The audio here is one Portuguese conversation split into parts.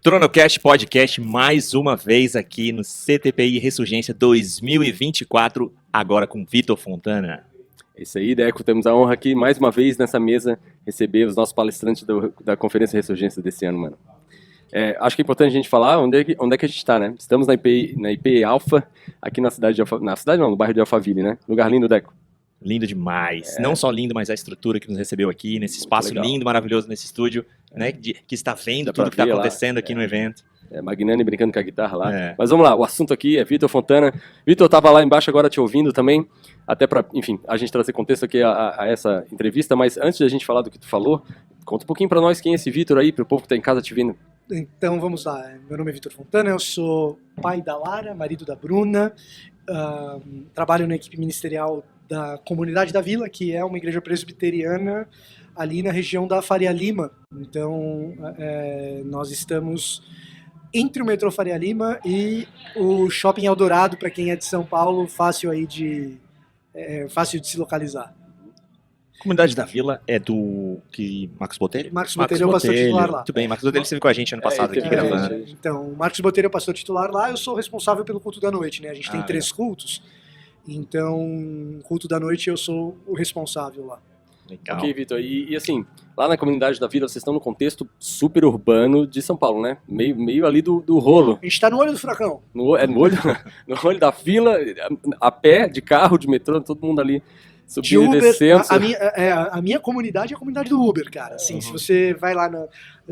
Tronocast Podcast mais uma vez aqui no CTPI Ressurgência 2024, agora com Vitor Fontana. É isso aí, Deco, temos a honra aqui mais uma vez nessa mesa receber os nossos palestrantes da Conferência Ressurgência desse ano, mano. Acho que é importante a gente falar onde é que a gente está, né? Estamos na IPE Alpha, aqui na cidade de no bairro de Alphaville, né? Lugar lindo, Deco. Lindo demais. Não só lindo, mas a estrutura que nos recebeu aqui, nesse espaço lindo, maravilhoso, nesse estúdio, né? Que está vendo tudo que está acontecendo aqui no evento. Magnani brincando com a guitarra lá. Mas vamos lá, o assunto aqui é Vitor Fontana. Vitor estava lá embaixo agora te ouvindo também, até para, enfim, a gente trazer contexto aqui a essa entrevista, mas antes de a gente falar do que tu falou, conta um pouquinho para nós quem é esse Vitor aí, para o povo que está em casa te vendo. Então vamos lá, meu nome é Vitor Fontana, eu sou pai da Lara, marido da Bruna, trabalho na equipe ministerial da Comunidade da Vila, que é uma igreja presbiteriana ali na região da Faria Lima. Então nós estamos entre o metrô Faria Lima e o Shopping Eldorado, para quem é de São Paulo, fácil de se localizar. A Comunidade da Vila é do Marcos Botelho? Marcos Botelho é o pastor titular lá. Muito bem, Marcos Botelho esteve com a gente ano passado aqui gravando. Então, o Marcos Botelho é o pastor titular lá, eu sou responsável pelo culto da noite, né? A gente tem 3 cultos, então, culto da noite eu sou o responsável lá. Legal. Ok, Vitor, e assim, lá na Comunidade da Vila, vocês estão no contexto super urbano de São Paulo, né? Meio ali do rolo. A gente tá no olho do furacão. No olho da fila, a pé, de carro, de metrô, todo mundo ali subindo de Uber, e descendo. A minha comunidade é a comunidade do Uber, cara. Assim, se você vai lá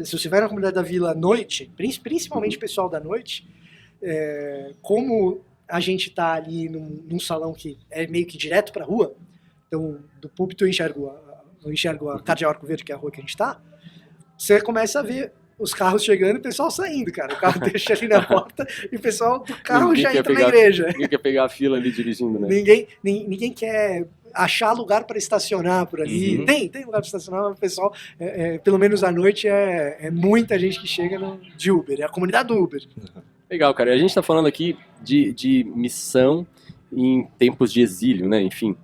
se você vai na Comunidade da Vila à noite, principalmente o pessoal da noite, como a gente tá ali num salão que é meio que direto pra rua, então do púlpito eu enxergo a Cardeal Arco Verde, que é a rua que a gente tá, você começa a ver os carros chegando e o pessoal saindo, cara. O carro deixa ali na porta e o pessoal do carro ninguém já entra na igreja. Ninguém quer pegar a fila ali dirigindo, né? Ninguém quer achar lugar para estacionar por ali. Uhum. Tem lugar para estacionar, mas o pessoal, pelo menos à noite, é muita gente que chega de Uber. É a comunidade do Uber. Legal, cara. E a gente está falando aqui de missão em tempos de exílio, né? Enfim,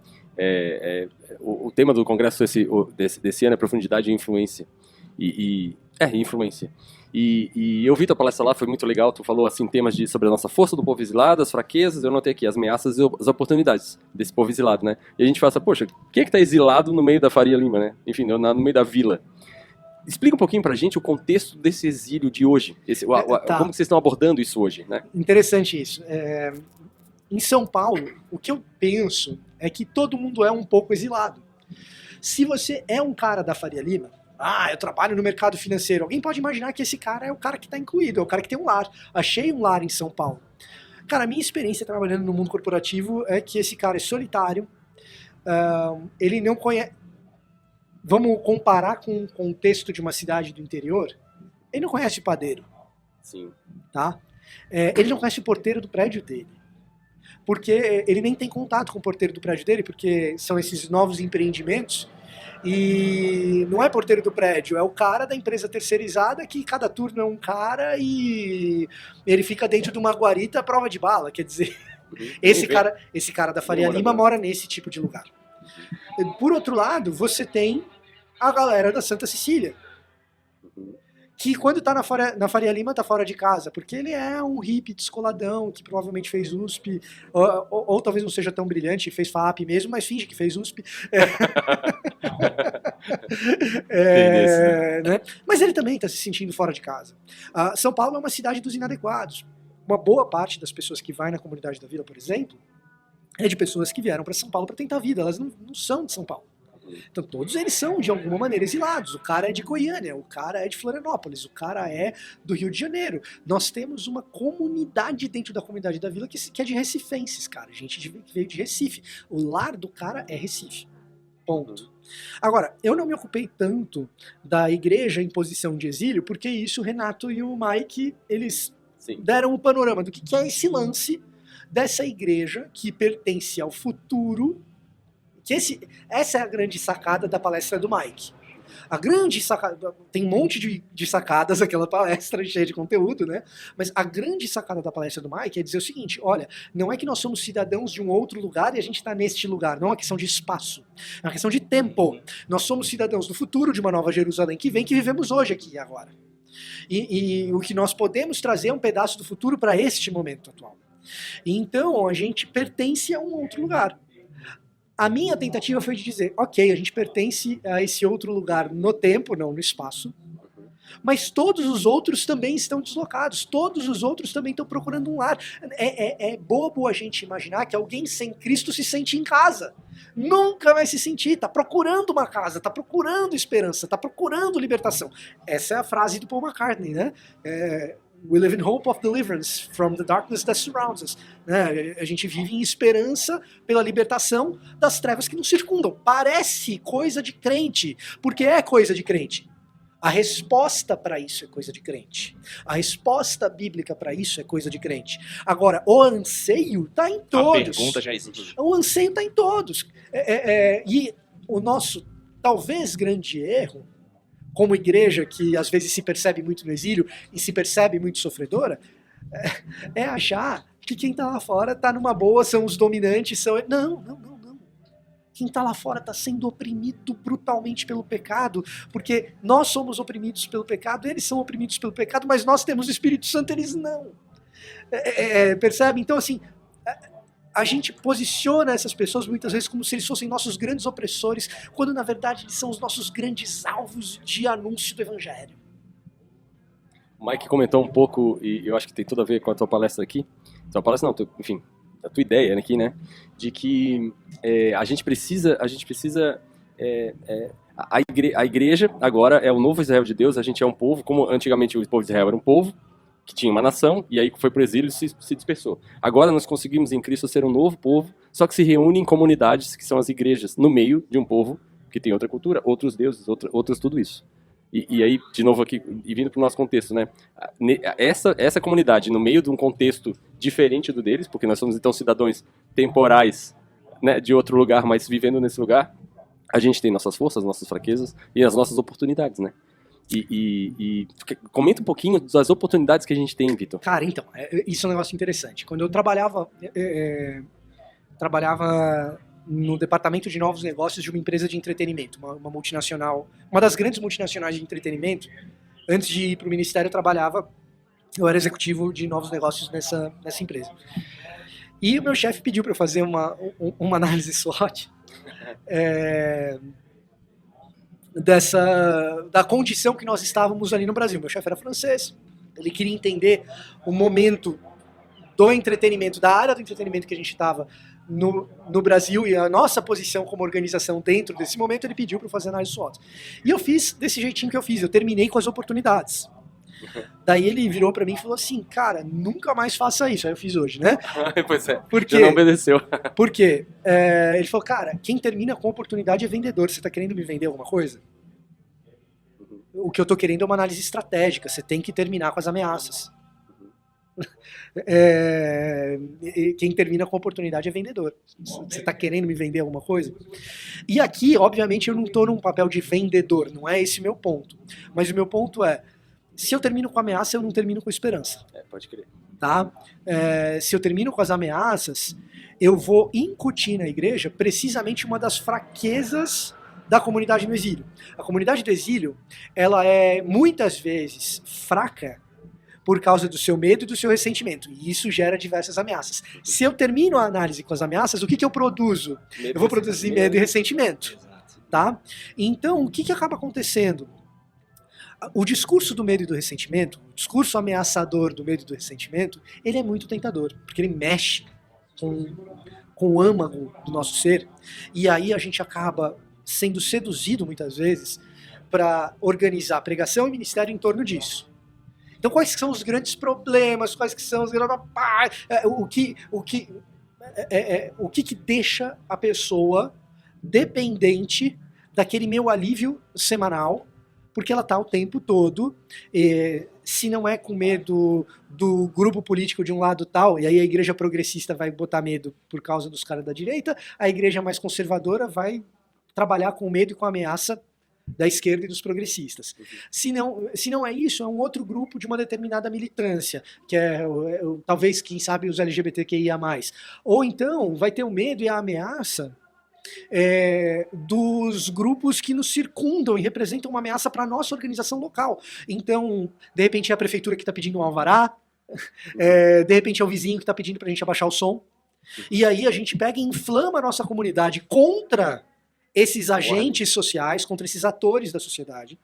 o tema do congresso desse ano é profundidade e influência. Influência. E eu vi tua palestra lá, foi muito legal. Tu falou assim temas sobre a nossa força do povo exilado, as fraquezas, eu notei aqui as ameaças e as oportunidades desse povo exilado, né? E a gente fala assim, poxa, quem é que tá exilado no meio da Faria Lima, né? Enfim, no meio da vila. Explica um pouquinho pra gente o contexto desse exílio de hoje. Como vocês estão abordando isso hoje, né? Interessante isso. Em São Paulo, o que eu penso é que todo mundo é um pouco exilado. Se você é um cara da Faria Lima, eu trabalho no mercado financeiro, alguém pode imaginar que esse cara é o cara que está incluído, é o cara que tem um lar. Achei um lar em São Paulo. Cara, a minha experiência trabalhando no mundo corporativo é que esse cara é solitário, ele não conhece... Vamos comparar com o contexto de uma cidade do interior, ele não conhece o padeiro. Sim. Tá? Ele não conhece o porteiro do prédio dele. Porque ele nem tem contato com o porteiro do prédio dele, porque são esses novos empreendimentos. E não é porteiro do prédio, é o cara da empresa terceirizada que cada turno é um cara e ele fica dentro de uma guarita à prova de bala. Quer dizer, esse cara da Faria Lima mora nesse tipo de lugar. Por outro lado, você tem a galera da Santa Cecília, que quando tá na Faria Lima tá fora de casa, porque ele é um hippie descoladão, que provavelmente fez USP, ou talvez não seja tão brilhante e fez FAP mesmo, mas finge que fez USP. Né? Mas ele também tá se sentindo fora de casa. São Paulo é uma cidade dos inadequados. Uma boa parte das pessoas que vai na Comunidade da Vila, por exemplo, é de pessoas que vieram para São Paulo para tentar a vida, elas não são de São Paulo. Então todos eles são, de alguma maneira, exilados. O cara é de Goiânia, o cara é de Florianópolis, o cara é do Rio de Janeiro. Nós temos uma comunidade dentro da Comunidade da Vila que é de recifenses, cara. Gente que veio de Recife. O lar do cara é Recife. Ponto. Agora, eu não me ocupei tanto da igreja em posição de exílio, porque isso o Renato e o Mike, eles deram o panorama do que é esse lance dessa igreja que pertence ao futuro. Essa é a grande sacada da palestra do Mike. A grande sacada, tem um monte de sacadas aquela palestra cheia de conteúdo, né? Mas a grande sacada da palestra do Mike é dizer o seguinte: olha, não é que nós somos cidadãos de um outro lugar e a gente está neste lugar, não é uma questão de espaço, é uma questão de tempo. Nós somos cidadãos do futuro, de uma nova Jerusalém que vem, que vivemos hoje aqui e agora. E o que nós podemos trazer é um pedaço do futuro para este momento atual. Então, a gente pertence a um outro lugar. A minha tentativa foi de dizer, ok, a gente pertence a esse outro lugar no tempo, não no espaço, mas todos os outros também estão deslocados, todos os outros também estão procurando um lar. É bobo a gente imaginar que alguém sem Cristo se sente em casa. Nunca vai se sentir, está procurando uma casa, está procurando esperança, está procurando libertação. Essa é a frase do Paul McCartney, né? We live in hope of deliverance from the darkness that surrounds us. A gente vive em esperança pela libertação das trevas que nos circundam. Parece coisa de crente, porque é coisa de crente. A resposta para isso é coisa de crente. A resposta bíblica para isso é coisa de crente. Agora, o anseio está em todos. A pergunta já existe. O anseio está em todos. E o nosso, talvez, grande erro, como igreja que às vezes se percebe muito no exílio e se percebe muito sofredora, é achar que quem está lá fora está numa boa, são os dominantes, Não. Quem está lá fora está sendo oprimido brutalmente pelo pecado, porque nós somos oprimidos pelo pecado, eles são oprimidos pelo pecado, mas nós temos o Espírito Santo, eles não. Percebe? Então, assim, a gente posiciona essas pessoas muitas vezes como se eles fossem nossos grandes opressores, quando na verdade eles são os nossos grandes alvos de anúncio do Evangelho. O Mike comentou um pouco, e eu acho que tem tudo a ver com a tua palestra aqui. Tua palestra não, enfim, a tua ideia aqui, né? De que a gente precisa a igreja agora é o novo Israel de Deus, a gente é um povo, como antigamente o povo de Israel era um povo, que tinha uma nação, e aí foi para o exílio e se dispersou. Agora nós conseguimos em Cristo ser um novo povo, só que se reúne em comunidades, que são as igrejas, no meio de um povo que tem outra cultura, outros deuses, outros tudo isso. E aí, de novo aqui, e vindo para o nosso contexto, né? Essa comunidade, no meio de um contexto diferente do deles, porque nós somos então cidadãos temporais, né, de outro lugar, mas vivendo nesse lugar, a gente tem nossas forças, nossas fraquezas e as nossas oportunidades, né? E comenta um pouquinho das oportunidades que a gente tem, Vitor. Cara, então, isso é um negócio interessante. Quando eu trabalhava no departamento de novos negócios de uma empresa de entretenimento, uma multinacional, uma das grandes multinacionais de entretenimento. Antes de ir para o ministério, eu era executivo de novos negócios nessa empresa. E o meu chefe pediu para eu fazer uma análise SWOT da condição que nós estávamos ali no Brasil. Meu chefe era francês, ele queria entender o momento do entretenimento, da área do entretenimento que a gente estava no Brasil e a nossa posição como organização dentro desse momento. Ele pediu para eu fazer análise SWOT. E eu fiz desse jeitinho que eu fiz, eu terminei com as oportunidades. Daí ele virou para mim e falou assim, cara, nunca mais faça isso. Aí eu fiz hoje, né? Pois é, porque já não obedeceu. Por quê? Ele falou, cara, quem termina com oportunidade é vendedor. Você está querendo me vender alguma coisa? O que eu estou querendo é uma análise estratégica. Você tem que terminar com as ameaças. Quem termina com oportunidade é vendedor. Você está querendo me vender alguma coisa? E aqui, obviamente, eu não estou num papel de vendedor. Não é esse meu ponto. Mas o meu ponto é, se eu termino com ameaça, eu não termino com esperança. Pode crer. Tá? Se eu termino com as ameaças, eu vou incutir na igreja precisamente uma das fraquezas da comunidade no exílio. A comunidade do exílio, ela é muitas vezes fraca por causa do seu medo e do seu ressentimento. E isso gera diversas ameaças. Se eu termino a análise com as ameaças, o que eu produzo? Eu vou produzir medo e ressentimento. Tá? Então, o que acaba acontecendo? O discurso do medo e do ressentimento, o discurso ameaçador do medo e do ressentimento, ele é muito tentador, porque ele mexe com o âmago do nosso ser, e aí a gente acaba sendo seduzido muitas vezes para organizar pregação e ministério em torno disso. Então, quais são os grandes problemas? Quais que são os o que deixa a pessoa dependente daquele meu alívio semanal, porque ela está o tempo todo, se não é com medo do grupo político de um lado tal, e aí a igreja progressista vai botar medo por causa dos caras da direita, a igreja mais conservadora vai trabalhar com medo e com ameaça da esquerda e dos progressistas. Se não é isso, é um outro grupo de uma determinada militância, que talvez, quem sabe, os LGBTQIA+. Ou então vai ter o medo e a ameaça dos grupos que nos circundam e representam uma ameaça para a nossa organização local. Então, de repente é a prefeitura que está pedindo um alvará, de repente é o vizinho que está pedindo para a gente abaixar o som, e aí a gente pega e inflama a nossa comunidade contra esses agentes sociais, contra esses atores da sociedade,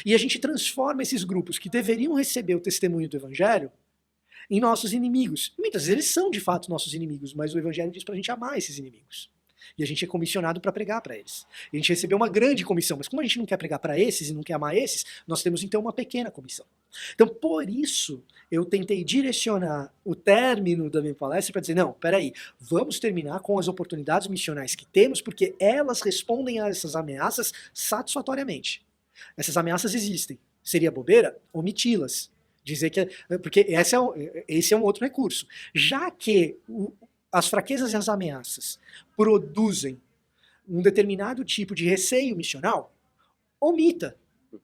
e a gente transforma esses grupos que deveriam receber o testemunho do evangelho em nossos inimigos. Muitas vezes eles são de fato nossos inimigos, mas o evangelho diz pra gente amar esses inimigos. E a gente é comissionado para pregar para eles. E a gente recebeu uma grande comissão, mas como a gente não quer pregar para esses e não quer amar esses, nós temos então uma pequena comissão. Então, por isso, eu tentei direcionar o término da minha palestra para dizer, não, peraí, vamos terminar com as oportunidades missionais que temos, porque elas respondem a essas ameaças satisfatoriamente. Essas ameaças existem. Seria bobeira omiti-las. Dizer que, porque esse é um outro recurso. Já que as fraquezas e as ameaças produzem um determinado tipo de receio missional, omita.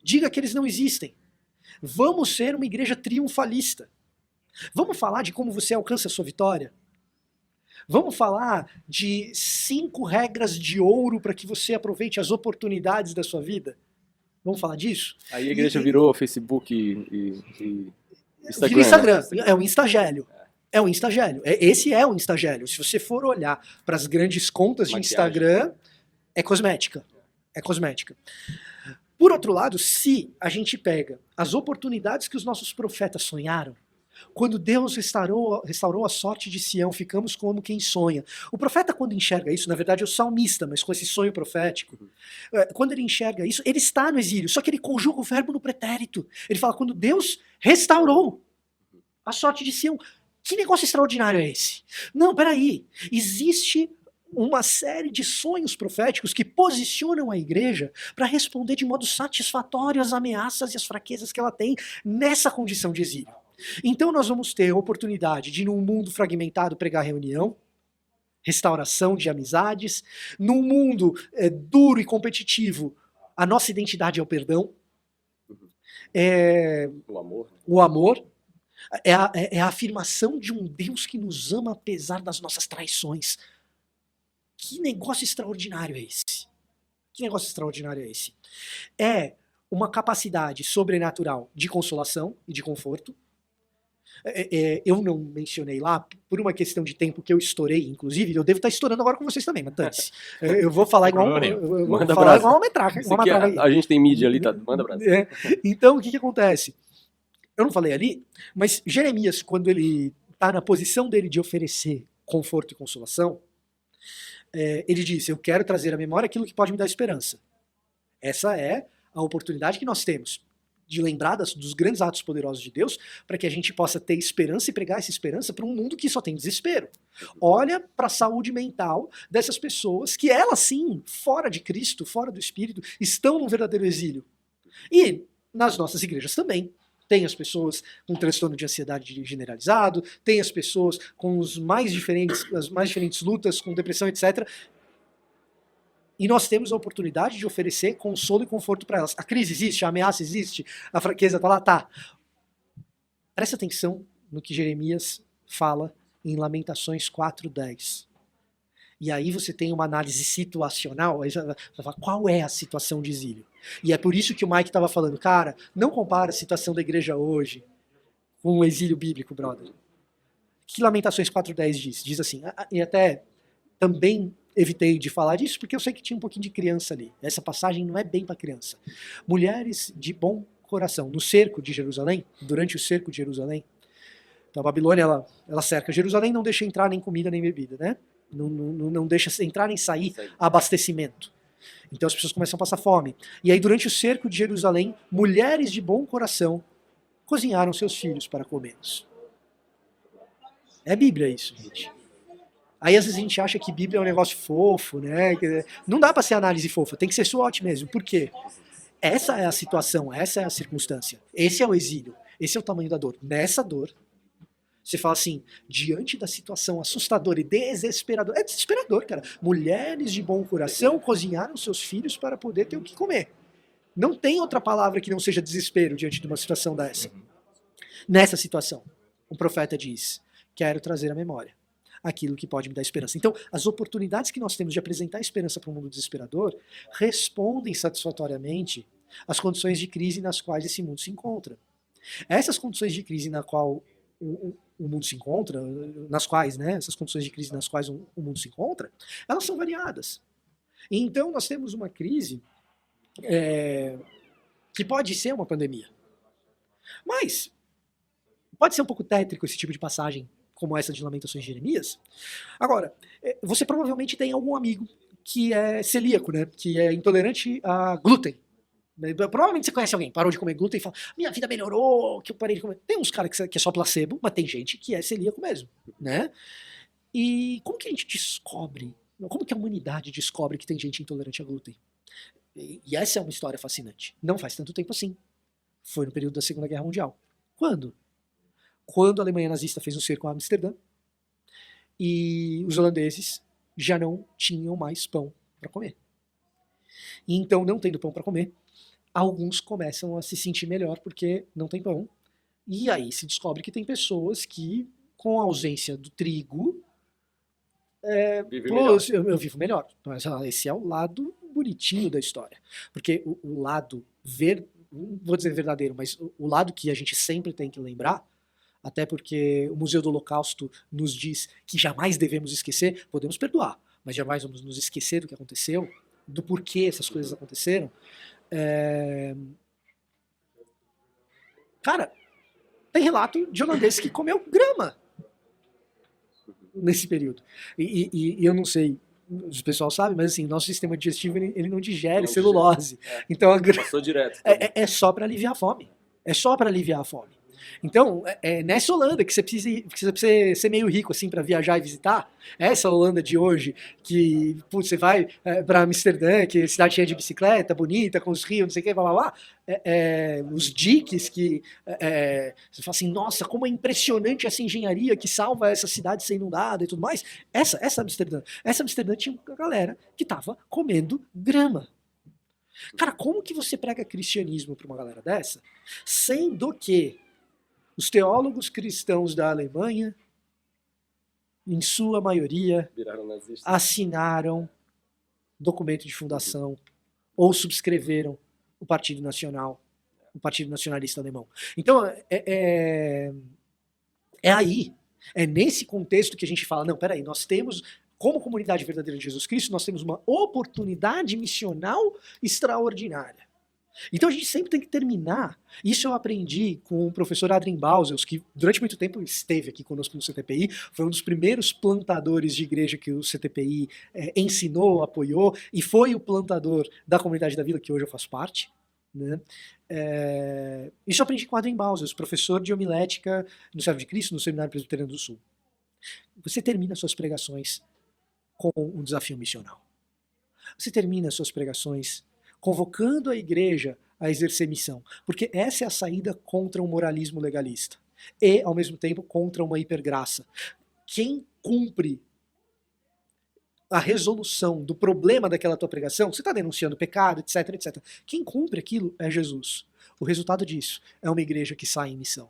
Diga que eles não existem. Vamos ser uma igreja triunfalista. Vamos falar de como você alcança a sua vitória? Vamos falar de 5 regras de ouro para que você aproveite as oportunidades da sua vida? Vamos falar disso? Aí a igreja virou Facebook e Instagram. Vira Instagram. É um instagélio. É um instagélio. Esse é um instagélio. Se você for olhar para as grandes contas de Instagram, é cosmética. É cosmética. Por outro lado, se a gente pega as oportunidades que os nossos profetas sonharam, quando Deus restaurou a sorte de Sião, ficamos como quem sonha. O profeta, quando enxerga isso, na verdade é o salmista, mas com esse sonho profético, quando ele enxerga isso, ele está no exílio, só que ele conjuga o verbo no pretérito. Ele fala, quando Deus restaurou a sorte de Sião. Que negócio extraordinário é esse? Não, peraí. Existe uma série de sonhos proféticos que posicionam a igreja para responder de modo satisfatório às ameaças e às fraquezas que ela tem nessa condição de exílio. Então nós vamos ter a oportunidade de, num mundo fragmentado, pregar reunião, restauração de amizades. Num mundo duro e competitivo, a nossa identidade é o perdão. O amor. É a afirmação de um Deus que nos ama apesar das nossas traições. Que negócio extraordinário é esse? Que negócio extraordinário é esse? É uma capacidade sobrenatural de consolação e de conforto. Eu não mencionei lá, por uma questão de tempo que eu estourei, inclusive, eu devo estar estourando agora com vocês também, mas dane-se. Eu vou falar igual uma metraca. A gente tem mídia ali, tá? Manda abraço. Então, o que acontece? Eu não falei ali, mas Jeremias, quando ele está na posição dele de oferecer conforto e consolação, ele disse, eu quero trazer à memória aquilo que pode me dar esperança. Essa é a oportunidade que nós temos de lembrar dos grandes atos poderosos de Deus, para que a gente possa ter esperança e pregar essa esperança para um mundo que só tem desespero. Olha para a saúde mental dessas pessoas que elas sim, fora de Cristo, fora do Espírito, estão num verdadeiro exílio. E nas nossas igrejas também. Tem as pessoas com transtorno de ansiedade generalizado, tem as pessoas com as mais diferentes lutas, com depressão, etc. E nós temos a oportunidade de oferecer consolo e conforto para elas. A crise existe, a ameaça existe, a fraqueza está lá, tá. Presta atenção no que Jeremias fala em Lamentações 4:10. E aí você tem uma análise situacional, aí você vai falar, qual é a situação de exílio? E é por isso que o Mike estava falando, cara, não compara a situação da igreja hoje com o exílio bíblico, brother. O que Lamentações 4:10 diz? Diz assim, e até também evitei de falar disso, porque eu sei que tinha um pouquinho de criança ali. Essa passagem não é bem para criança. Mulheres de bom coração, no cerco de Jerusalém, durante o cerco de Jerusalém, então a Babilônia, ela cerca Jerusalém, não deixa entrar nem comida nem bebida, né? Não deixa entrar nem sair abastecimento. Então as pessoas começam a passar fome. E aí durante o cerco de Jerusalém, mulheres de bom coração cozinharam seus filhos para comê-los. É Bíblia isso, gente. Aí às vezes a gente acha que Bíblia é um negócio fofo, né? Não dá para ser análise fofa, tem que ser SWOT mesmo. Por quê? Essa é a situação, essa é a circunstância. Esse é o exílio, esse é o tamanho da dor. Nessa dor, você fala assim, diante da situação assustadora e desesperadora, é desesperador, cara. Mulheres de bom coração cozinharam seus filhos para poder ter o que comer. Não tem outra palavra que não seja desespero diante de uma situação dessa. Nessa situação, o profeta diz, quero trazer à memória aquilo que pode me dar esperança. Então, as oportunidades que nós temos de apresentar esperança para um mundo desesperador respondem satisfatoriamente às condições de crise nas quais esse mundo se encontra. Essas condições de crise na qual o mundo se encontra, nas quais, né, essas condições de crise nas quais o mundo se encontra, elas são variadas. E então nós temos uma crise que pode ser uma pandemia. Mas pode ser um pouco tétrico esse tipo de passagem como essa de Lamentações de Jeremias. Agora, você provavelmente tem algum amigo que é celíaco, né, que é intolerante a glúten. Provavelmente você conhece alguém, parou de comer glúten e fala, minha vida melhorou, que eu parei de comer. Tem uns caras que é só placebo, mas tem gente que é celíaco mesmo, né? E como que a gente descobre, como que a humanidade descobre que tem gente intolerante a glúten? E essa é uma história fascinante. Não faz tanto tempo assim. Foi no período da Segunda Guerra Mundial. Quando? Quando a Alemanha nazista fez um cerco a Amsterdã e os holandeses já não tinham mais pão para comer. E então, não tendo pão para comer, alguns começam a se sentir melhor porque não tem pão. E aí se descobre que tem pessoas que, com a ausência do trigo, eu vivo melhor. Mas esse é o lado bonitinho da história. Porque o lado, não vou dizer verdadeiro, mas o lado que a gente sempre tem que lembrar, até porque o Museu do Holocausto nos diz que jamais devemos esquecer, podemos perdoar, mas jamais vamos nos esquecer do que aconteceu, do porquê essas coisas aconteceram. Cara, tem relato de holandês que comeu grama nesse período. E eu não sei, o pessoal sabe, mas assim, nosso sistema digestivo ele não digere celulose. Então passou direto. É só para aliviar a fome. É só para aliviar a fome. Então, nessa Holanda que você precisa ser meio rico assim para viajar e visitar, essa Holanda de hoje que você vai para Amsterdã, que é cidade cheia de bicicleta, bonita, com os rios, não sei o que, blá blá blá, os diques que você fala assim, nossa, como é impressionante essa engenharia que salva essa cidade ser inundada e tudo mais. Essa Amsterdã tinha uma galera que tava comendo grama. Cara, como que você prega cristianismo para uma galera dessa, sendo que os teólogos cristãos da Alemanha, em sua maioria, assinaram documento de fundação ou subscreveram o Partido Nacional, o Partido Nacionalista Alemão. Então, é nesse contexto que a gente fala, não, peraí, nós temos, como comunidade verdadeira de Jesus Cristo, nós temos uma oportunidade missional extraordinária. Então a gente sempre tem que terminar. Isso eu aprendi com o professor Adrien Bausels, que durante muito tempo esteve aqui conosco no CTPI, foi um dos primeiros plantadores de igreja que o CTPI ensinou, apoiou, e foi o plantador da Comunidade da Vila, que hoje eu faço parte. Né? Isso eu aprendi com o Adrien Bausels, professor de homilética no Servo de Cristo, no Seminário Presbiteriano do Sul. Você termina suas pregações com um desafio missional. Você termina suas pregações convocando a igreja a exercer missão, porque essa é a saída contra um moralismo legalista e, ao mesmo tempo, contra uma hipergraça. Quem cumpre a resolução do problema daquela tua pregação, você está denunciando pecado, etc, etc. Quem cumpre aquilo é Jesus. O resultado disso é uma igreja que sai em missão.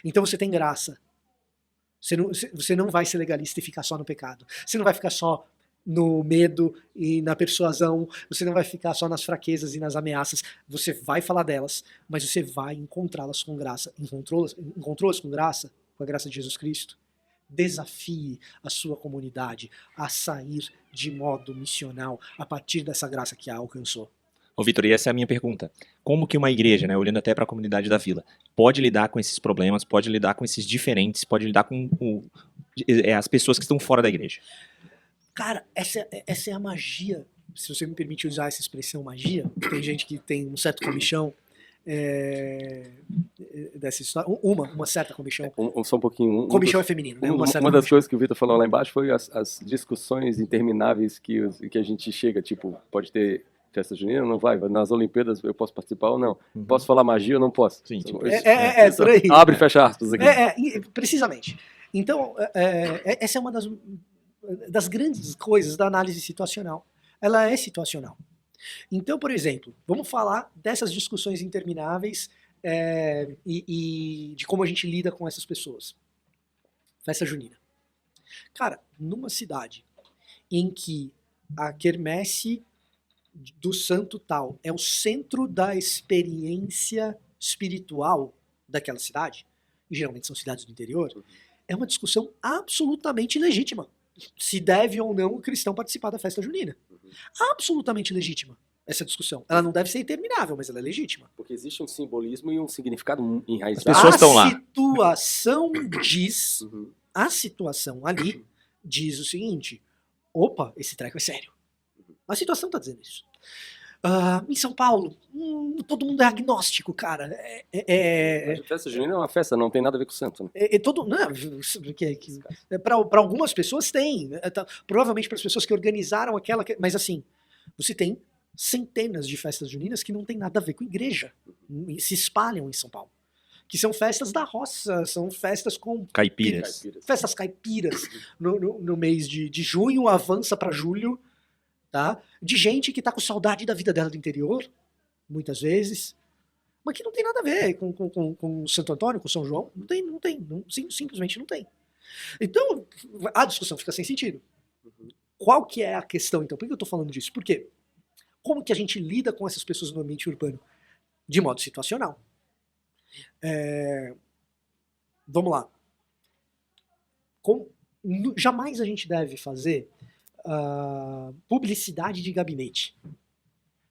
Então você tem graça. Você não vai ser legalista e ficar só no pecado. Você não vai ficar só no medo e na persuasão, você não vai ficar só nas fraquezas e nas ameaças, você vai falar delas, mas você vai encontrá-las com graça. Encontrou-as com graça, com a graça de Jesus Cristo? Desafie a sua comunidade a sair de modo missional a partir dessa graça que a alcançou. Ô Vitor, e essa é a minha pergunta. Como que uma igreja, né, olhando até para a comunidade da Vila, pode lidar com esses problemas, pode lidar com esses diferentes, pode lidar com as pessoas que estão fora da igreja? Cara, essa é a magia, se você me permite usar essa expressão magia, tem gente que tem um certo comichão dessa história, uma certa comichão. Só um pouquinho. Comichão é feminino, né? Uma das coisas que o Vitor falou lá embaixo foi as discussões intermináveis que a gente chega, tipo, pode ter festa junina, não vai? Nas Olimpíadas eu posso participar ou não? Posso falar magia ou não posso? Sim, tipo, por aí. Abre e fecha aspas aqui. Precisamente. Então, essa é uma das grandes coisas da análise situacional. Ela é situacional. Então, por exemplo, vamos falar dessas discussões intermináveis e de como a gente lida com essas pessoas. Festa junina. Cara, numa cidade em que a quermesse do santo tal é o centro da experiência espiritual daquela cidade, e geralmente são cidades do interior, é uma discussão absolutamente legítima. Se deve ou não o cristão participar da festa junina. Absolutamente legítima essa discussão. Ela não deve ser interminável, mas ela é legítima. Porque existe um simbolismo e um significado enraizado. As pessoas estão lá. A situação ali diz o seguinte: opa, esse treco é sério. A situação está dizendo isso. Em São Paulo, todo mundo é agnóstico, cara. A festa junina é uma festa, não tem nada a ver com o santo, né? Para algumas pessoas tem. Provavelmente para as pessoas que organizaram aquela. Mas assim, você tem centenas de festas juninas que não tem nada a ver com igreja. E se espalham em São Paulo. Que são festas da roça, são festas com... Caipiras. Festas caipiras. No mês de junho, avança para julho, tá? De gente que tá com saudade da vida dela do interior, muitas vezes, mas que não tem nada a ver com Santo Antônio, com São João. Simplesmente não tem. Então, a discussão fica sem sentido. Qual que é a questão, então? Por que eu tô falando disso? Por quê? Como que a gente lida com essas pessoas no ambiente urbano? De modo situacional. Vamos lá. Jamais a gente deve fazer publicidade de gabinete.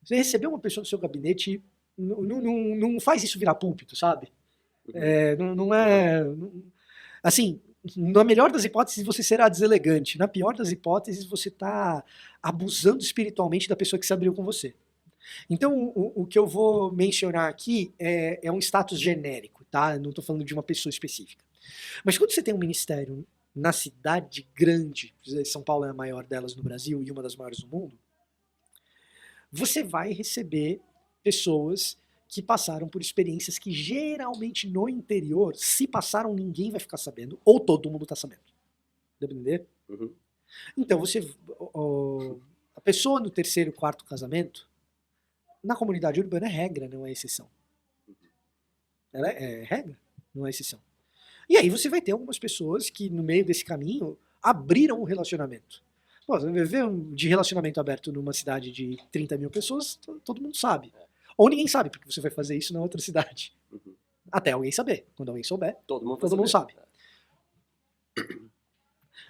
Você receber uma pessoa no seu gabinete, não faz isso virar púlpito, sabe? Assim, na melhor das hipóteses você será deselegante. Na pior das hipóteses você está abusando espiritualmente da pessoa que se abriu com você. Então, o que eu vou mencionar aqui é um status genérico, tá? Eu não estou falando de uma pessoa específica. Mas quando você tem um ministério na cidade grande, São Paulo é a maior delas no Brasil e uma das maiores do mundo, você vai receber pessoas que passaram por experiências que geralmente no interior, se passaram, ninguém vai ficar sabendo, ou todo mundo está sabendo. Deu pra entender? Então, a pessoa no terceiro, quarto casamento, na comunidade urbana é regra, não é exceção. Ela é regra, não é exceção. E aí você vai ter algumas pessoas que no meio desse caminho abriram um relacionamento. Pô, você vê de relacionamento aberto numa cidade de 30 mil pessoas, todo mundo sabe. Ou ninguém sabe, porque você vai fazer isso na outra cidade. Até alguém saber. Quando alguém souber, todo mundo sabe.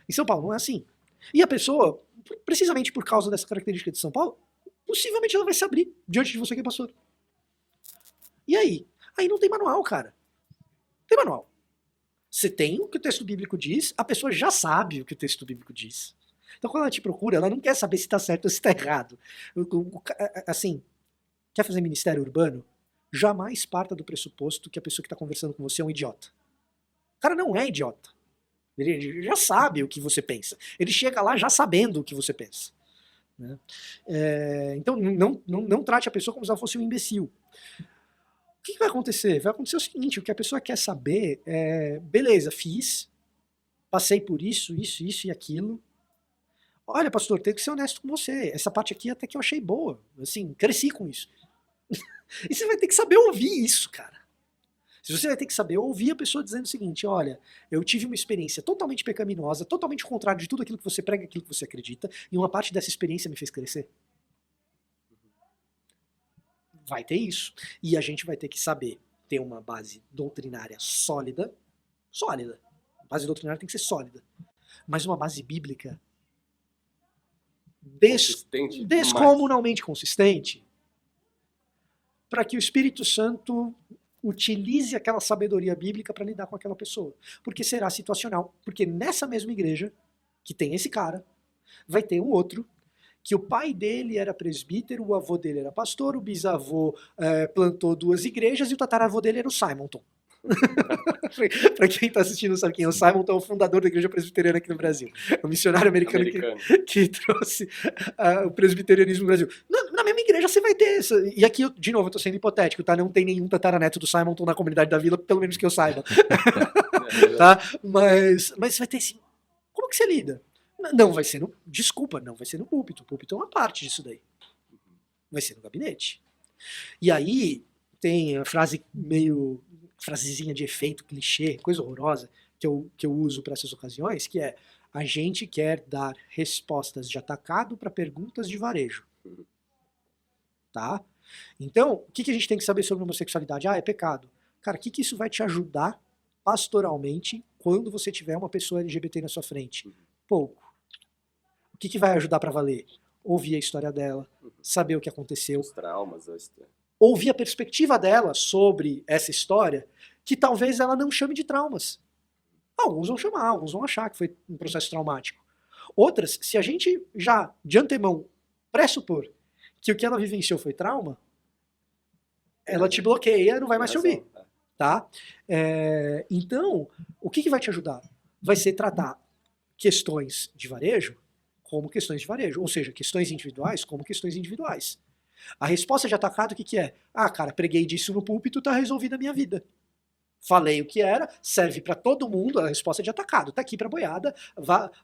Em São Paulo não é assim. E a pessoa, precisamente por causa dessa característica de São Paulo, possivelmente ela vai se abrir diante de você que é pastor. E aí? Aí não tem manual, cara. Não tem manual. Você tem o que o texto bíblico diz, a pessoa já sabe o que o texto bíblico diz. Então quando ela te procura, ela não quer saber se está certo ou se está errado. Assim, quer fazer ministério urbano? Jamais parta do pressuposto que a pessoa que está conversando com você é um idiota. O cara não é idiota. Ele já sabe o que você pensa. Ele chega lá já sabendo o que você pensa. Né? Então não trate a pessoa como se ela fosse um imbecil. O que vai acontecer? Vai acontecer o seguinte: o que a pessoa quer saber é, beleza, fiz, passei por isso e aquilo. Olha, pastor, tenho que ser honesto com você. Essa parte aqui até que eu achei boa. Assim, cresci com isso. E você vai ter que saber ouvir isso, cara. Você vai ter que saber ouvir a pessoa dizendo o seguinte: olha, eu tive uma experiência totalmente pecaminosa, totalmente contrária de tudo aquilo que você prega, aquilo que você acredita, e uma parte dessa experiência me fez crescer. Vai ter isso. E a gente vai ter que saber ter uma base doutrinária sólida. Sólida. A base doutrinária tem que ser sólida. Mas uma base bíblica descomunalmente consistente, para que o Espírito Santo utilize aquela sabedoria bíblica para lidar com aquela pessoa. Porque será situacional. Porque nessa mesma igreja, que tem esse cara, vai ter um outro, que o pai dele era presbítero, o avô dele era pastor, o bisavô plantou 2 igrejas e o tataravô dele era o Simonton. Para quem está assistindo sabe quem é o Simonton, é o fundador da igreja presbiteriana aqui no Brasil. É um missionário americano. Que trouxe o presbiterianismo no Brasil. Na mesma igreja você vai ter isso. E aqui, de novo, eu estou sendo hipotético, tá? Não tem nenhum tataraneto do Simonton na comunidade da vila, pelo menos que eu saiba. Tá? Mas você vai ter assim, como que você lida? Não vai ser não vai ser no púlpito. O púlpito é uma parte disso daí. Vai ser no gabinete. E aí tem a frase frasezinha de efeito, clichê, coisa horrorosa, que eu uso para essas ocasiões, que é: A gente quer dar respostas de atacado para perguntas de varejo. Tá? Então, o que a gente tem que saber sobre homossexualidade? Ah, é pecado. Cara, o que isso vai te ajudar pastoralmente quando você tiver uma pessoa LGBT na sua frente? Pouco. O que vai ajudar para valer? Ouvir a história dela, saber o que aconteceu. Os traumas. Ouvir a perspectiva dela sobre essa história, que talvez ela não chame de traumas. Alguns vão chamar, alguns vão achar que foi um processo traumático. Outras, se a gente já, de antemão, pressupor que o que ela vivenciou foi trauma, ela te bloqueia, não vai mais te ouvir. Tá? Então, o que vai te ajudar? Vai ser tratar questões de varejo como questões de varejo, ou seja, questões individuais como questões individuais. A resposta de atacado, o que é? Ah, cara, preguei disso no púlpito, tá resolvida a minha vida. Falei o que era, serve para todo mundo, a resposta é de atacado, tá aqui pra boiada,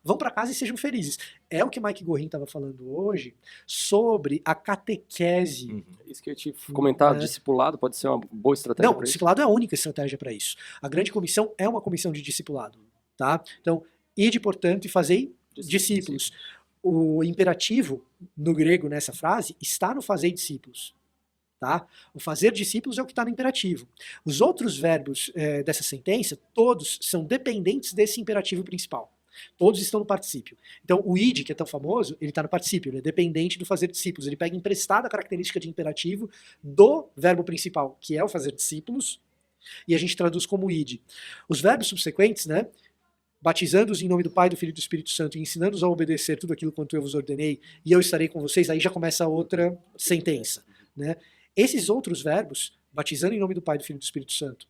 vão para casa e sejam felizes. É o que Mike Gorin estava falando hoje sobre a catequese. Isso que eu te comentar, discipulado pode ser uma boa estratégia. Não, discipulado é a única estratégia para isso. A grande comissão é uma comissão de discipulado, tá? Então, ide, portanto, e fazei discípulos. O imperativo no grego nessa frase está no fazei discípulos. Tá? O fazer discípulos é o que está no imperativo. Os outros verbos dessa sentença, todos são dependentes desse imperativo principal. Todos estão no particípio. Então, o id, que é tão famoso, ele está no particípio, ele é dependente do fazer discípulos. Ele pega emprestada a característica de imperativo do verbo principal, que é o fazer discípulos, e a gente traduz como id. Os verbos subsequentes, né? Batizando-os em nome do Pai, do Filho e do Espírito Santo, e ensinando-os a obedecer tudo aquilo quanto eu vos ordenei, e eu estarei com vocês, aí já começa outra sentença, né? Esses outros verbos, batizando em nome do Pai, do Filho e do Espírito Santo,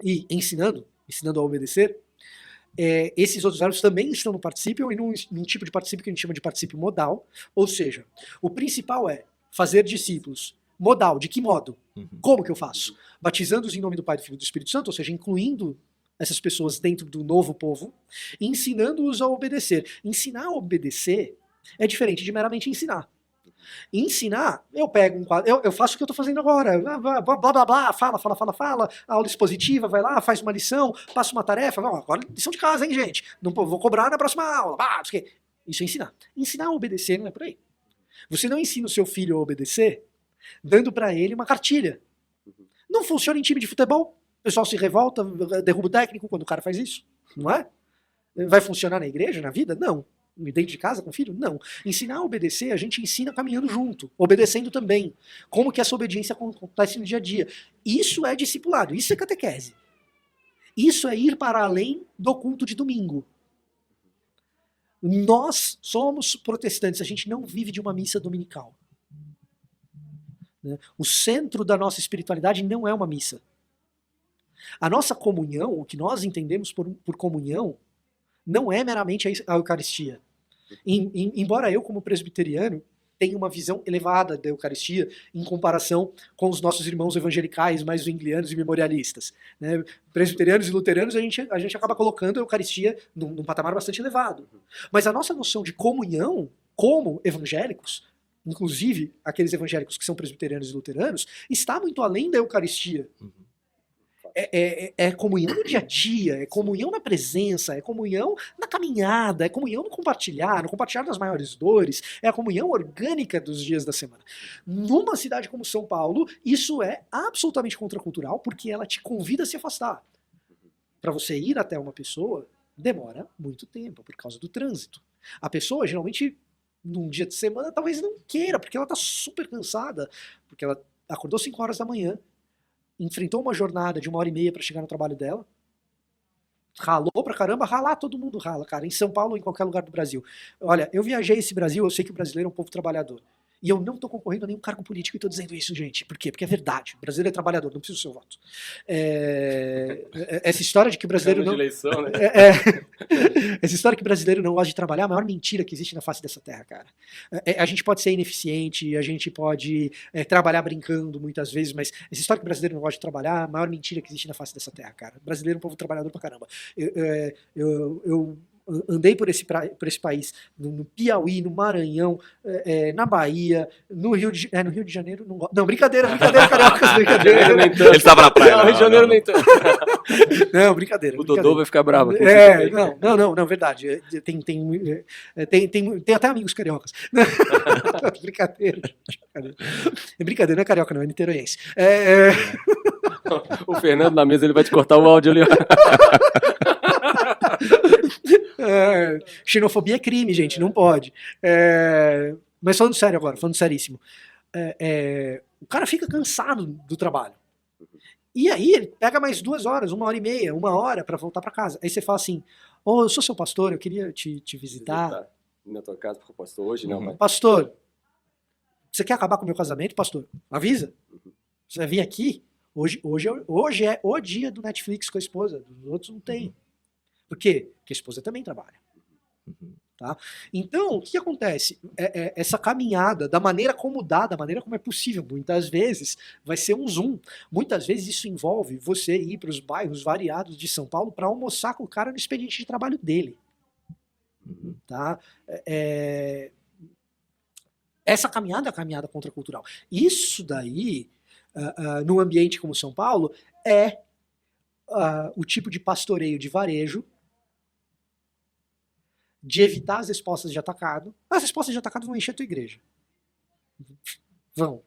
e ensinando a obedecer, esses outros verbos também estão no particípio e num tipo de particípio que a gente chama de particípio modal, ou seja, o principal é fazer discípulos. Modal, de que modo? Como que eu faço? Batizando-os em nome do Pai, do Filho e do Espírito Santo, ou seja, incluindo essas pessoas dentro do novo povo, e ensinando-os a obedecer. Ensinar a obedecer é diferente de meramente ensinar. Ensinar, eu pego um quadro, eu faço o que eu estou fazendo agora, blá blá blá, fala, aula expositiva, vai lá, faz uma lição, passa uma tarefa, agora lição de casa, hein, gente? Não vou cobrar na próxima aula, isso é ensinar. Ensinar a obedecer não é por aí. Você não ensina o seu filho a obedecer dando para ele uma cartilha. Não funciona em time de futebol, o pessoal se revolta, derruba o técnico quando o cara faz isso, não é? Vai funcionar na igreja, na vida? Não. Dentro de casa com o filho? Não. Ensinar a obedecer, a gente ensina caminhando junto, obedecendo também. Como que essa obediência acontece no dia a dia. Isso é discipulado, isso é catequese. Isso é ir para além do culto de domingo. Nós somos protestantes, a gente não vive de uma missa dominical. O centro da nossa espiritualidade não é uma missa. A nossa comunhão, o que nós entendemos por comunhão, não é meramente a Eucaristia. Embora eu, como presbiteriano, tenha uma visão elevada da Eucaristia em comparação com os nossos irmãos evangelicais, mais zwinglianos e memorialistas. Né? Presbiterianos e luteranos, a gente acaba colocando a Eucaristia num patamar bastante elevado. Mas a nossa noção de comunhão, como evangélicos, inclusive aqueles evangélicos que são presbiterianos e luteranos, está muito além da Eucaristia. É comunhão no dia a dia, é comunhão na presença, é comunhão na caminhada, é comunhão no compartilhar das maiores dores, é a comunhão orgânica dos dias da semana. Numa cidade como São Paulo, isso é absolutamente contracultural, porque ela te convida a se afastar. Para você ir até uma pessoa, demora muito tempo, por causa do trânsito. A pessoa, geralmente, num dia de semana, talvez não queira, porque ela está super cansada, porque ela acordou 5 horas da manhã, enfrentou uma jornada de 1h30 para chegar no trabalho dela, ralou pra caramba, ralar todo mundo rala, cara, em São Paulo ou em qualquer lugar do Brasil. Olha, eu viajei esse Brasil, eu sei que o brasileiro é um povo trabalhador. E eu não estou concorrendo a nenhum cargo político e estou dizendo isso, gente. Por quê? Porque é verdade. O brasileiro é trabalhador, não precisa do seu voto. Essa história de que o brasileiro não... eleição, né? Essa história que o brasileiro não gosta de trabalhar é a maior mentira que existe na face dessa terra, cara. A gente pode ser ineficiente, a gente pode trabalhar brincando muitas vezes, mas essa história que o brasileiro não gosta de trabalhar é a maior mentira que existe na face dessa terra, cara. O brasileiro é um povo trabalhador pra caramba. Eu andei por esse país, no Piauí, no Maranhão, na Bahia, no Rio de Janeiro, não, brincadeira, cariocas, brincadeira. Ele estava na praia. Não, Rio de Janeiro nem tanto. Não, brincadeira. O Dodô vai ficar bravo aqui. Não, verdade. Tem até amigos cariocas. Brincadeira. É brincadeira, não é carioca, não, é niteroense. O Fernando na mesa, ele vai te cortar o áudio ali. Xenofobia é crime, gente, não pode. Mas falando sério agora, falando seríssimo. O cara fica cansado do trabalho. E aí ele pega mais 2 horas, 1h30, 1 hora pra voltar pra casa. Aí você fala assim, eu sou seu pastor, eu queria te visitar. Na tua casa, porque eu pastor hoje, não, mas... Pastor, você quer acabar com o meu casamento, pastor? Avisa. Você vai vir aqui? Hoje é o dia do Netflix com a esposa, os outros não tem. Por quê? Porque a esposa também trabalha. Tá? Então, o que acontece? Essa caminhada, da maneira como dá, da maneira como é possível, muitas vezes vai ser um zoom. Muitas vezes isso envolve você ir para os bairros variados de São Paulo para almoçar com o cara no expediente de trabalho dele. Tá? Essa caminhada é a caminhada contracultural. Isso daí, num ambiente como São Paulo, é o tipo de pastoreio de varejo, de evitar as respostas de atacado. As respostas de atacado vão encher a tua igreja. Vão.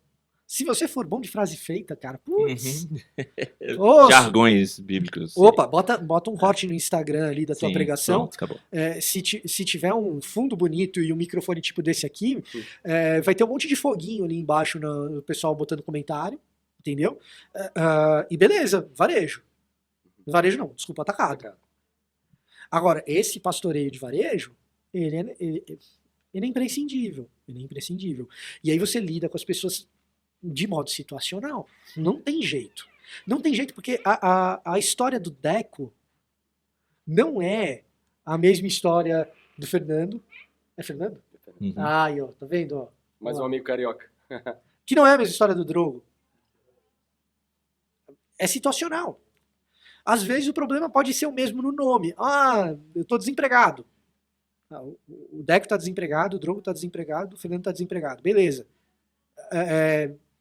Se você for bom de frase feita, cara, putz. Jargões bíblicos. Opa, bota um corte no Instagram ali da tua pregação. Pronto, acabou. Se tiver um fundo bonito e um microfone tipo desse aqui, vai ter um monte de foguinho ali embaixo no pessoal botando comentário, entendeu? E beleza, varejo. Varejo não, desculpa, atacado. Agora, esse pastoreio de varejo, ele é imprescindível. Ele é imprescindível. E aí você lida com as pessoas de modo situacional. Não tem jeito. Não tem jeito porque a história do Deco não é a mesma história do Fernando. É Fernando? Aí, ó, tá vendo? Ó, mais um amigo carioca. Que não é a mesma história do Drogo. É situacional. Às vezes o problema pode ser o mesmo no nome. Eu tô desempregado. O Deco tá desempregado, o Drogo tá desempregado, o Fernando tá desempregado. Beleza.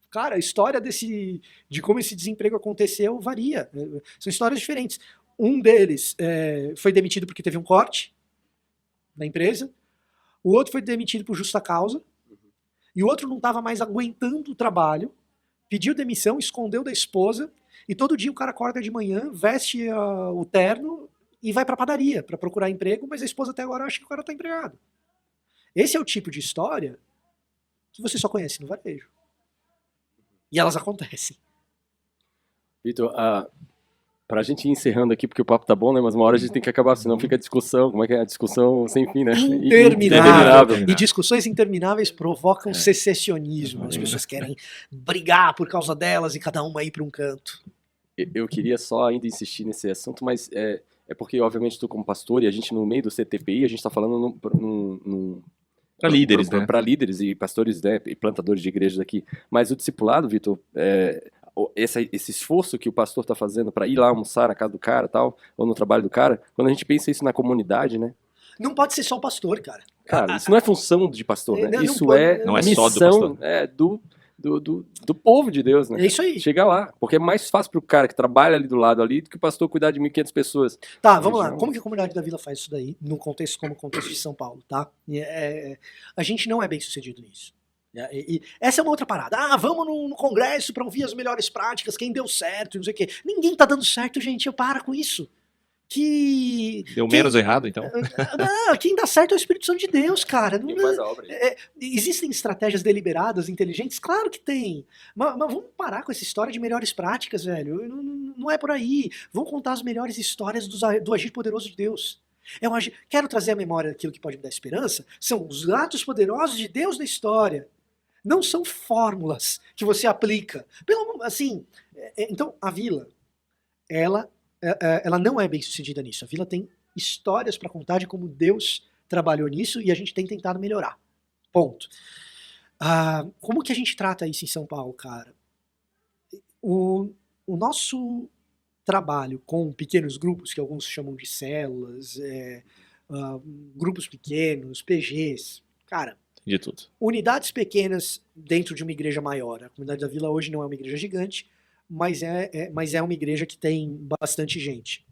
Cara, a história de como esse desemprego aconteceu varia. São histórias diferentes. Um deles foi demitido porque teve um corte na empresa. O outro foi demitido por justa causa. E o outro não estava mais aguentando o trabalho. Pediu demissão, escondeu da esposa. E todo dia o cara acorda de manhã, veste o terno e vai pra padaria pra procurar emprego, mas a esposa até agora acha que o cara tá empregado. Esse é o tipo de história que você só conhece no varejo. E elas acontecem. Vitor, pra gente ir encerrando aqui, porque o papo tá bom, né? Mas uma hora a gente tem que acabar, senão fica a discussão. Como é que é a discussão sem fim, né? Interminável. E discussões intermináveis provocam secessionismo. As pessoas querem brigar por causa delas e cada uma ir pra um canto. Eu queria só ainda insistir nesse assunto, mas é porque, obviamente, tu como pastor e a gente no meio do CTPI, a gente está falando para líderes, né? Para líderes e pastores, né, e plantadores de igrejas aqui. Mas o discipulado, Vitor, esse esforço que o pastor está fazendo para ir lá almoçar na casa do cara, tal, ou no trabalho do cara, quando a gente pensa isso na comunidade, né? Não pode ser só o pastor, cara. Cara, isso não é função de pastor, né? Isso não é missão, só do pastor. Do povo de Deus, né? É isso aí. Chegar lá. Porque é mais fácil pro cara que trabalha ali do lado ali do que o pastor cuidar de 1.500 pessoas. Tá, vamos lá. Como que a comunidade da Vila faz isso daí? Num contexto como o contexto de São Paulo, tá? A gente não é bem sucedido nisso. E essa é uma outra parada. Vamos no congresso pra ouvir as melhores práticas, quem deu certo e não sei o quê. Ninguém tá dando certo, gente. Para com isso. Deu menos errado, então? Quem dá certo é o Espírito Santo de Deus, cara. Quem faz a obra aí. Existem estratégias deliberadas, inteligentes? Claro que tem. Mas vamos parar com essa história de melhores práticas, velho. Não é por aí. Vamos contar as melhores histórias do agir poderoso de Deus. Quero trazer à memória aquilo que pode me dar esperança. São os atos poderosos de Deus na história. Não são fórmulas que você aplica. Então, a Vila, ela não é bem sucedida nisso. A Vila tem histórias para contar de como Deus trabalhou nisso e a gente tem tentado melhorar. Ponto. Como que a gente trata isso em São Paulo, cara? O nosso trabalho com pequenos grupos, que alguns chamam de células, grupos pequenos, PGs, cara, De tudo. unidades pequenas dentro de uma igreja maior. A comunidade da Vila hoje não é uma igreja gigante, mas é uma igreja que tem bastante gente.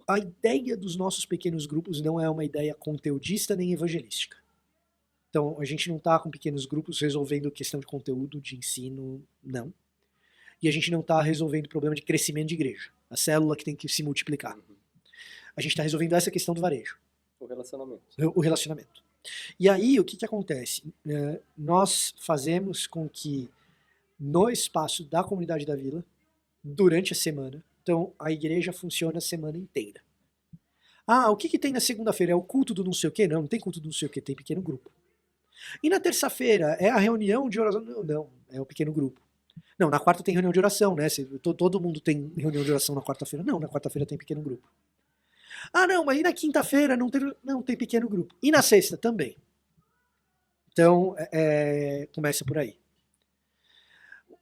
A ideia dos nossos pequenos grupos não é uma ideia conteudista nem evangelística. Então, a gente não está com pequenos grupos resolvendo questão de conteúdo, de ensino, não. E a gente não está resolvendo o problema de crescimento de igreja. A célula que tem que se multiplicar. A gente está resolvendo essa questão do varejo. O relacionamento. O relacionamento. E aí, o que acontece? Nós fazemos com que no espaço da comunidade da Vila, durante a semana, então a igreja funciona a semana inteira. Ah, o que tem na segunda-feira? É o culto do não sei o quê? Não, não tem culto do não sei o quê, tem pequeno grupo. E na terça-feira é a reunião de oração? Não, é o pequeno grupo. Não, na quarta tem reunião de oração, né? Todo mundo tem reunião de oração na quarta-feira. Não, na quarta-feira tem pequeno grupo. Ah, não, mas e na quinta-feira não tem pequeno grupo. E na sexta também. Então, começa por aí.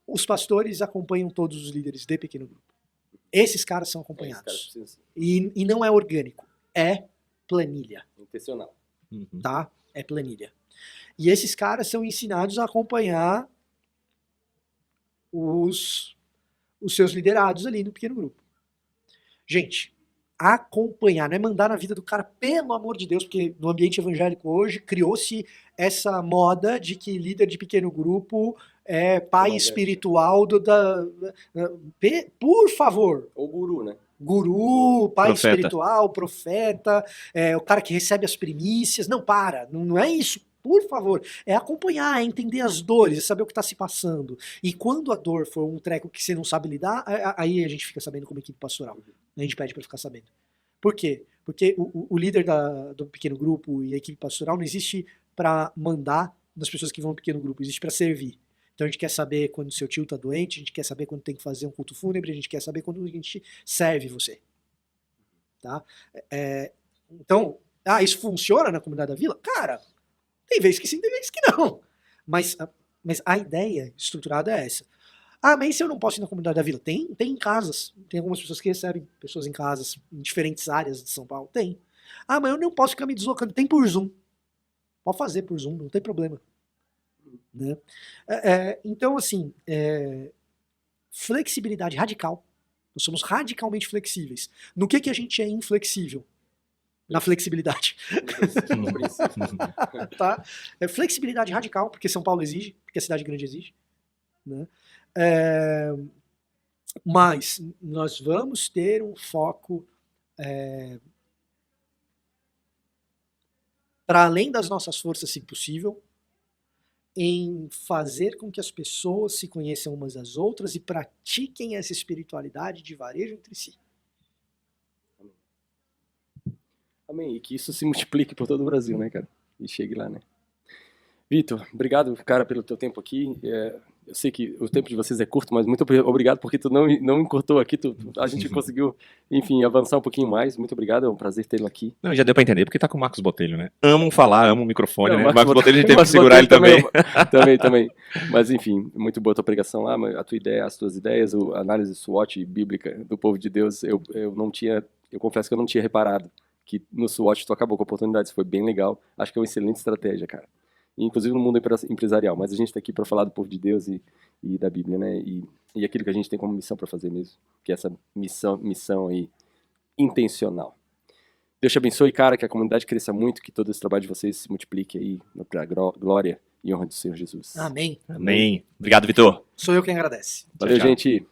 Os pastores acompanham todos os líderes de pequeno grupo. Esses caras são acompanhados. E não é orgânico, é planilha. Intencional. Uhum. Tá? É planilha. E esses caras são ensinados a acompanhar os seus liderados ali no pequeno grupo. Gente, acompanhar, não é mandar na vida do cara, pelo amor de Deus, porque no ambiente evangélico hoje criou-se essa moda de que líder de pequeno grupo é pai espiritual por favor. Ou guru, né? Guru, pai Profeta. espiritual, profeta, o cara que recebe as primícias. Não, não é isso. Por favor, é acompanhar, é entender as dores, é saber o que está se passando. E quando a dor for um treco que você não sabe lidar, aí a gente fica sabendo como equipe pastoral. A gente pede para ficar sabendo. Por quê? Porque o líder do pequeno grupo e a equipe pastoral não existe para mandar nas pessoas que vão no pequeno grupo, existe para servir. Então a gente quer saber quando o seu tio está doente, a gente quer saber quando tem que fazer um culto fúnebre, a gente quer saber quando a gente serve você. Tá? Então, isso funciona na comunidade da Vila? Cara, tem vezes que sim, tem vezes que não. Mas a ideia estruturada é essa. Ah, mas se eu não posso ir na comunidade da Vila? Tem em casas. Tem algumas pessoas que recebem pessoas em casas, em diferentes áreas de São Paulo. Tem. Ah, mas eu não posso ficar me deslocando. Tem por Zoom. Pode fazer por Zoom, não tem problema. Né? Então, assim, flexibilidade radical. Nós somos radicalmente flexíveis. No que a gente é inflexível? Na flexibilidade. Tá? Flexibilidade radical, porque São Paulo exige, porque a cidade grande exige. Né? Mas nós vamos ter um foco para além das nossas forças, se possível, em fazer com que as pessoas se conheçam umas às outras e pratiquem essa espiritualidade de varejo entre si. Amém. E que isso se multiplique por todo o Brasil, né, cara? E chegue lá, né? Vitor, obrigado, cara, pelo teu tempo aqui. Eu sei que o tempo de vocês é curto, mas muito obrigado porque tu não encurtou aqui. A gente conseguiu, enfim, avançar um pouquinho mais. Muito obrigado, é um prazer tê-lo aqui. Não, já deu pra entender porque tá com o Marcos Botelho, né? Amam falar, amam o microfone, Não, né? Marcos Botelho a gente teve que segurar ele também. Mas enfim, muito boa a tua pregação lá, a tua ideia, as tuas ideias, a análise SWOT bíblica do povo de Deus, eu confesso que eu não tinha reparado que no SWOT tu acabou com a oportunidade. Isso foi bem legal. Acho que é uma excelente estratégia, cara. Inclusive no mundo empresarial, mas a gente está aqui para falar do povo de Deus e da Bíblia, né? E aquilo que a gente tem como missão para fazer mesmo, que é essa missão aí intencional. Deus te abençoe, cara, que a comunidade cresça muito, que todo esse trabalho de vocês se multiplique aí para a glória e honra do Senhor Jesus. Amém. Amém. Obrigado, Vitor. Sou eu quem agradece. Valeu, Tchau, tchau. gente.